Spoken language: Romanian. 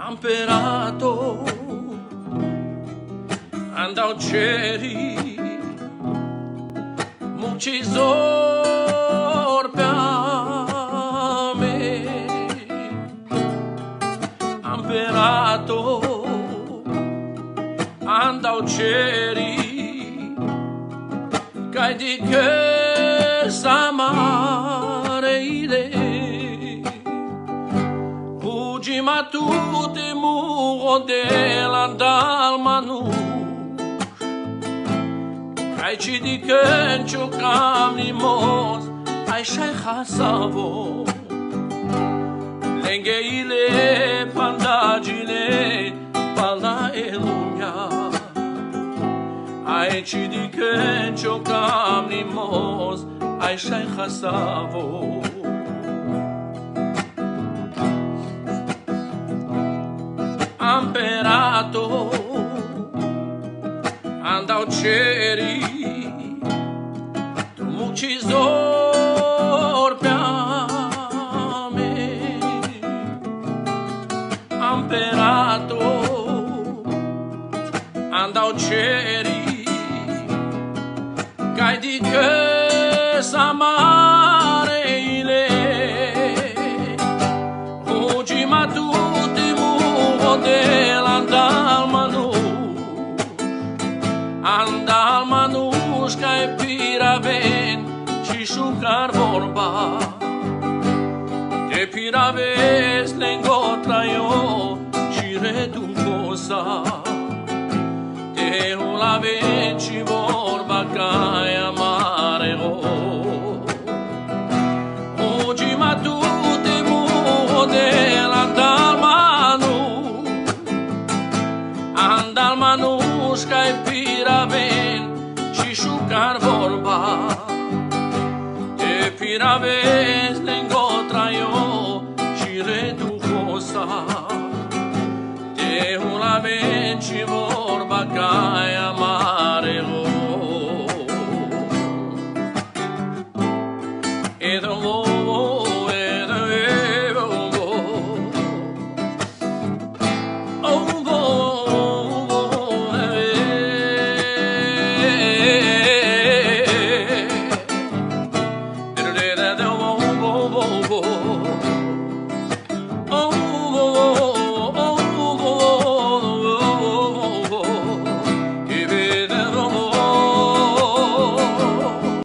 Amperato andau ceri mucizor pe me. Amperato andau ceri cai di che samareile ma tu te muro della dalmanu ai ci di kencho camlimos ai shai khasavo lenge ile pandagile pala elunya ai ci di kencho camlimos ai shai khasavo. Amperato andau ceri tu mucizor pe me. Amperato andau ceri cai di che samareile ugi ma tu Andalmanus kai piraven și șucar vorba te piraves lengotra eu și reduncosa te ulaven și vorba cai amare o ugi ma tu te muo de Andalmanus kai piraven și șucar vorba te piraven